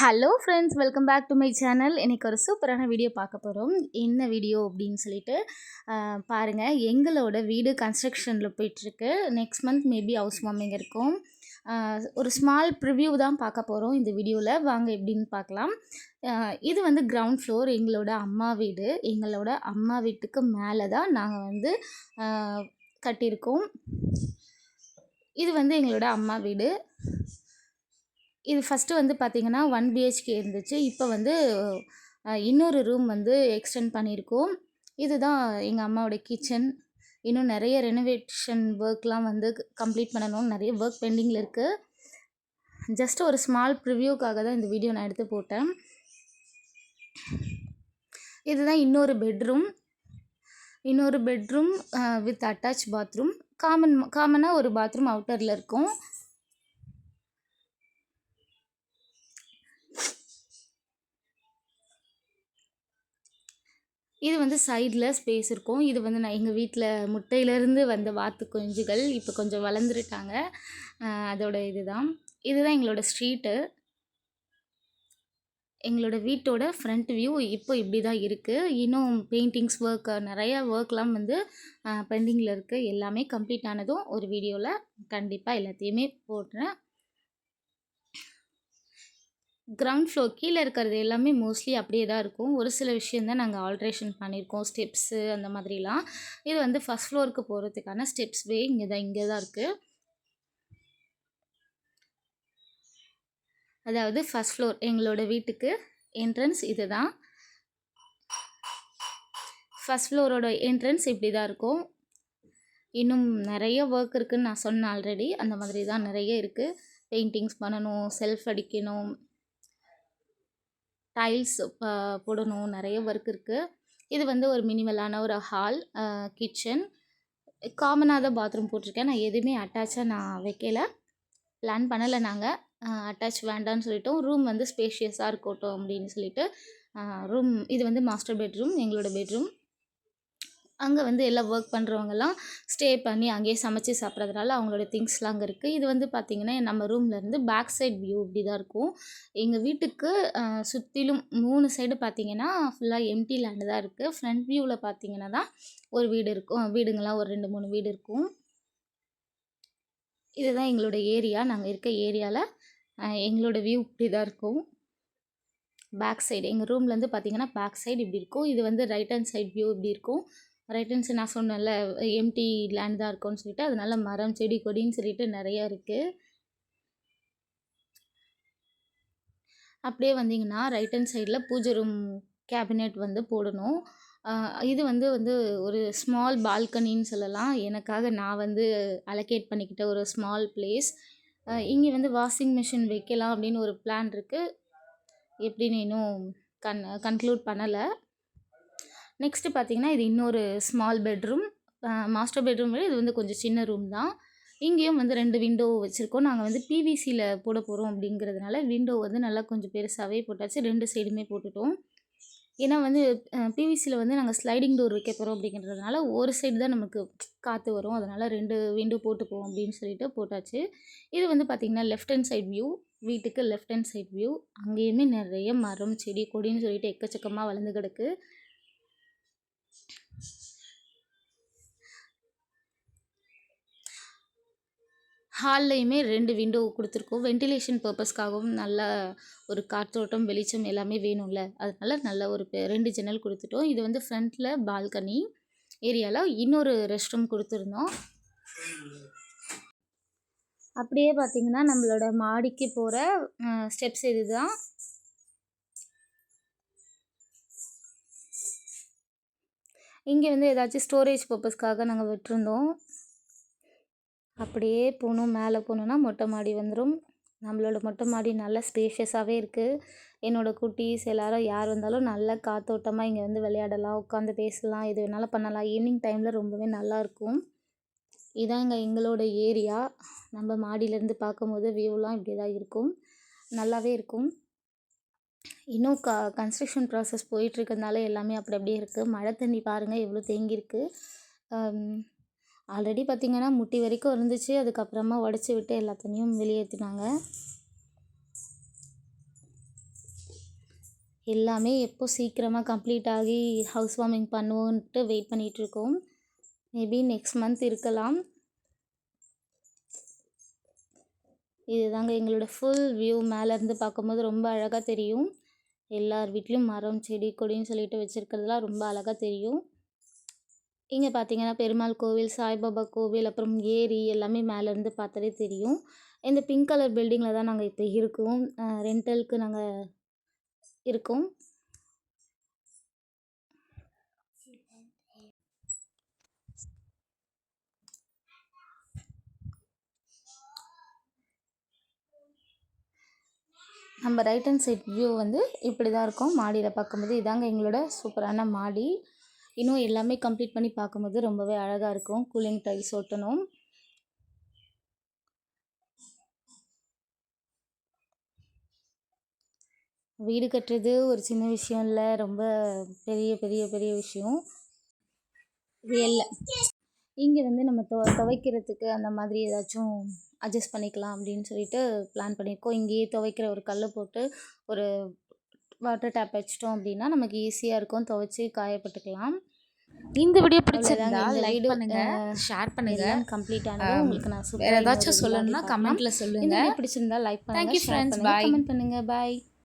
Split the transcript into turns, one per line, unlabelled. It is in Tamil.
Hello friends, welcome back to my channel. இன்றைக்கி ஒரு சூப்பரான வீடியோ பார்க்க போகிறோம். என்ன வீடியோ அப்படின்னு சொல்லிட்டு பாருங்கள். எங்களோட வீடு கன்ஸ்ட்ரக்ஷனில் போயிட்டுருக்கு. Next month maybe house warming இருக்கும். ஒரு ஸ்மால் ப்ரிவ்யூ தான் பார்க்க போகிறோம் இந்த வீடியோவில். வாங்க எப்படின்னு பார்க்கலாம். இது வந்து கிரவுண்ட் ஃப்ளோர், எங்களோட அம்மா வீடு. எங்களோட அம்மா வீட்டுக்கு மேலே தான் நாங்கள் வந்து கட்டியிருக்கோம். இது வந்து எங்களோட அம்மா வீடு. இது ஃபஸ்ட்டு வந்து பார்த்திங்கன்னா 1 பிஹெச்கே இருந்துச்சு. இப்போ வந்து இன்னொரு ரூம் வந்து எக்ஸ்டெண்ட் பண்ணியிருக்கோம். இதுதான் எங்கள் அம்மாவோட கிச்சன். இன்னும் நிறைய ரெனோவேஷன் ஒர்க்லாம் வந்து கம்ப்ளீட் பண்ணணும். நிறைய ஒர்க் பெண்டிங்கில் இருக்குது. ஜஸ்ட் ஒரு ஸ்மால் ப்ரிவ்யூக்காக தான் இந்த வீடியோ நான் எடுத்து போட்டேன். இதுதான் இன்னொரு பெட்ரூம் வித் அட்டாச் பாத்ரூம். காமனாக ஒரு பாத்ரூம் அவுட்டரில் இருக்கும். இது வந்து சைடில் ஸ்பேஸ் இருக்கும். இது வந்து நான் எங்கள் வீட்டில் முட்டையிலேருந்து வந்த வாத்து குஞ்சுகள் இப்போ கொஞ்சம் வளர்ந்துருட்டாங்க. அதோட இதுதான் எங்களோட ஸ்ட்ரீட்டு. எங்களோட வீட்டோட ஃப்ரண்ட் வியூ இப்போ இப்படி தான் இருக்குது. இன்னும் பெயிண்டிங்ஸ் ஒர்க், நிறையா ஒர்க்லாம் வந்து பெண்டிங்கில் இருக்குது. எல்லாமே கம்ப்ளீட் ஆனதும் ஒரு வீடியோவில் கண்டிப்பாக எல்லாத்தையுமே போடுறேன். கிரவுண்ட் ஃப்ளோர் கீழே இருக்கிறது எல்லாமே மோஸ்ட்லி அப்படியே தான் இருக்கும். ஒரு சில விஷயம் தான் நாங்கள் ஆல்ட்ரேஷன் பண்ணியிருக்கோம், ஸ்டெப்ஸு அந்த மாதிரிலாம். இது வந்து ஃபஸ்ட் ஃப்ளோருக்கு போகிறதுக்கான ஸ்டெப்ஸ் வே இங்கே தான் இருக்குது. அதாவது ஃபஸ்ட் ஃப்ளோர் எங்களோட வீட்டுக்கு என்ட்ரன்ஸ் இது தான். ஃபஸ்ட் ஃப்ளோரோட என்ட்ரன்ஸ் இப்படி தான் இருக்கும். இன்னும் நிறைய ஒர்க் இருக்குதுன்னு நான் சொன்னேன் ஆல்ரெடி. அந்த மாதிரி தான் நிறைய இருக்குது. பெயிண்டிங்ஸ் பண்ணணும், செல்ஃப் அடிக்கணும், டைல்ஸ் போடணும், நிறைய ஒர்க் இருக்குது. இது வந்து ஒரு மினிமலான ஒரு ஹால், கிச்சன். காமனாக தான் பாத்ரூம் போட்டிருக்கேன். நான் எதுவுமே அட்டாச்சாக நான் வைக்கலை, பிளான் பண்ணலை. நாங்கள் அட்டாச் வேண்டான்னு சொல்லிட்டோம். ரூம் வந்து ஸ்பேஷியஸாக இருக்கட்டும் அப்படின்னு சொல்லிட்டு ரூம். இது வந்து மாஸ்டர் பெட்ரூம், எங்களோட பெட்ரூம். அங்கே வந்து எல்லாம் ஒர்க் பண்ணுறவங்கலாம் ஸ்டே பண்ணி அங்கேயே சமைச்சி சாப்பிட்றதுனால அவங்களோட திங்ஸ்லாம் அங்கே இருக்குது. இது வந்து பார்த்திங்கன்னா நம்ம ரூம்லேருந்து பேக் சைட் வியூ இப்படி தான் இருக்கும். எங்கள் வீட்டுக்கு சுற்றிலும் 3 சைடு பார்த்திங்கன்னா ஃபுல்லாக எம்டி லேண்டு தான் இருக்குது. ஃப்ரண்ட் வியூவில் பார்த்திங்கன்னா தான் ஒரு வீடு இருக்கும். வீடுங்கள்லாம் ஒரு 2-3 வீடு இருக்கும். இதுதான் எங்களோட ஏரியா. நாங்கள் இருக்க ஏரியாவில் எங்களோட வியூ இப்படி தான் இருக்கும். பேக் சைடு எங்கள் ரூம்லேருந்து பார்த்திங்கன்னா பேக் சைடு இப்படி இருக்கும். இது வந்து ரைட் ஹேண்ட் சைட் வியூ இப்படி இருக்கும். ரைட் ஹேண்ட் சைடு நான் சொன்னேன்ல எம்டி லேண்ட் தான் இருக்கும்னு சொல்லிட்டு, அதனால மரம் செடி கொடின்னு சொல்லிட்டு நிறையா இருக்குது. அப்படியே வந்தீங்கன்னா ரைட் ஹேண்ட் சைடில் பூஜை ரூம் கேபினெட் வந்து போடணும். இது வந்து ஒரு ஸ்மால் பால்கனின்னு சொல்லலாம். எனக்காக நான் வந்து அலோகேட் பண்ணிக்கிட்ட ஒரு ஸ்மால் பிளேஸ். இங்கே வந்து வாஷிங் மிஷின் வைக்கலாம் அப்படின்னு ஒரு பிளான் இருக்குது. எப்படின்னு இன்னும் கன்க்ளூட் பண்ணலை. நெக்ஸ்ட்டு பார்த்திங்கன்னா இது இன்னொரு ஸ்மால் பெட்ரூம். மாஸ்டர் பெட்ரூம் விட இது வந்து கொஞ்சம் சின்ன ரூம் தான். இங்கேயும் வந்து 2 விண்டோ வச்சுருக்கோம். நாங்கள் வந்து பிவிசியில் போட போகிறோம் அப்படிங்கிறதுனால விண்டோ வந்து நல்லா கொஞ்சம் பெருசாகவே போட்டாச்சு. 2 சைடுமே போட்டுட்டோம். ஏன்னா வந்து பிவிசியில் வந்து நாங்கள் ஸ்லைடிங் டோர் வைக்க போகிறோம் அப்படிங்கிறதுனால ஒரு சைடு தான் நமக்கு காற்று வரும். அதனால் 2 விண்டோ போட்டுப்போம் அப்படின்னு சொல்லிட்டு போட்டாச்சு. இது வந்து பார்த்திங்கன்னா லெஃப்ட் ஹேண்ட் சைட் வியூ. வீட்டுக்கு லெஃப்ட் ஹேண்ட் சைட் வியூ. அங்கேயுமே நிறைய மரம் செடி கொடின்னு சொல்லிட்டு எக்கச்சக்கமாக வளர்ந்து கிடக்கு. ஹால்லையுமே 2 விண்டோ கொடுத்துருக்கோம். வென்டிலேஷன் பர்பஸ்க்காகவும் நல்ல ஒரு காற்றோட்டம், வெளிச்சம் எல்லாமே வேணும்ல. அதனால நல்ல ஒரு 2 ஜன்னல் கொடுத்துட்டோம். இது வந்து ஃப்ரண்ட்டில் பால்கனி ஏரியாவில் இன்னொரு ரெஸ்ட் ரூம் கொடுத்துருந்தோம். அப்படியே பார்த்திங்கன்னா நம்மளோட மாடிக்கு போகிற ஸ்டெப்ஸ் இது தான். இங்கே வந்து ஏதாச்சும் ஸ்டோரேஜ் பர்பஸ்க்காக நாங்கள் விட்டுருந்தோம். அப்படியே போகணும், மேலே போகணுன்னா மொட்டை மாடி வந்துடும். நம்மளோட மொட்டை மாடி நல்லா ஸ்பேஷியஸாகவே இருக்குது. என்னோடய குட்டீஸ் எல்லோரும் யார் வந்தாலும் நல்லா காற்றோட்டமாக இங்கே வந்து விளையாடலாம், உட்காந்து பேசலாம், எது வேணாலும் பண்ணலாம். ஈவினிங் டைமில் ரொம்பவே நல்லாயிருக்கும். இதாங்க எங்களோட ஏரியா. நம்ம மாடியிலேருந்து பார்க்கும்போது வியூலாம் இப்படி தான் இருக்கும். நல்லாவே இருக்கும். இன்னும் கன்ஸ்ட்ரக்ஷன் ப்ராசஸ் போயிட்டுருக்கிறதுனால எல்லாமே அப்படி அப்படியே இருக்குது. மழை தண்ணி பாருங்கள் எவ்வளோ தேங்கியிருக்கு. ஆல்ரெடி பார்த்திங்கன்னா முட்டி வரைக்கும் இருந்துச்சு. அதுக்கப்புறமா உடச்சி விட்டு எல்லா தண்ணியும் வெளியேற்றினாங்க. எல்லாமே எப்போ சீக்கிரமாக கம்ப்ளீட் ஆகி ஹவுஸ் வார்மிங் பண்ணுவோன்ட்டு வெயிட் பண்ணிகிட்ருக்கோம். மேபி நெக்ஸ்ட் மந்த் இருக்கலாம். இதுதாங்க எங்களோட ஃபுல் வியூ. மேலேருந்து பார்க்கும்போது ரொம்ப அழகாக தெரியும். எல்லார் வீட்லேயும் மரம் செடி கொடின்னு சொல்லிட்டு வச்சுருக்கிறதுலாம் ரொம்ப அழகாக தெரியும். இங்கே பார்த்தீங்கன்னா பெருமாள் கோவில், சாய்பாபா கோவில், அப்புறம் ஏரி எல்லாமே மேலேருந்து பார்த்தாலே தெரியும். இந்த பிங்க் கலர் பில்டிங்கில் தான் நாங்கள் இப்போ இருக்கோம். ரெண்டலுக்கு நாங்கள் இருக்கோம். நம்ம ரைட் ஹேண்ட் சைட் வியூ வந்து இப்படி தான் இருக்கும். மாடியில் பார்க்கும்போது இதாங்க எங்களோட சூப்பரான மாடி. இன்னும் எல்லாமே கம்ப்ளீட் பண்ணி பார்க்கும்போது ரொம்பவே அழகாக இருக்கும். கூலிங் டைல்ஸ் ஒட்டணும். வீடு கட்டுறது ஒரு சின்ன விஷயம் இல்லை, ரொம்ப பெரிய பெரிய பெரிய விஷயம். இது இங்கே வந்து நம்ம துவைக்கிறதுக்கு அந்த மாதிரி ஏதாச்சும் அட்ஜஸ்ட் பண்ணிக்கலாம் அப்படின்னு சொல்லிட்டு பிளான் பண்ணியிருக்கோம். இங்கேயே துவைக்கிற ஒரு கல் போட்டு ஒரு வாட்டர் டேப் வச்சிட்டோம் அப்படின்னா நமக்கு ஈஸியாக இருக்கும், துவைச்சி காயப்பட்டுக்கலாம்.
இந்த வீடியோ பிடிச்சிருந்தா லைக் பண்ணுங்க, ஷேர் பண்ணுங்க.
கம்ப்ளீட் ஆனது உங்களுக்கு நான்
வேற ஏதாச்சும் சொல்லணும்னா கமெண்ட்ல சொல்லுங்க.
இந்த வீடியோ பிடிச்சிருந்தா லைக் பண்ணுங்க, ஷேர் பண்ணுங்க, கமெண்ட் பண்ணுங்க. பாய்.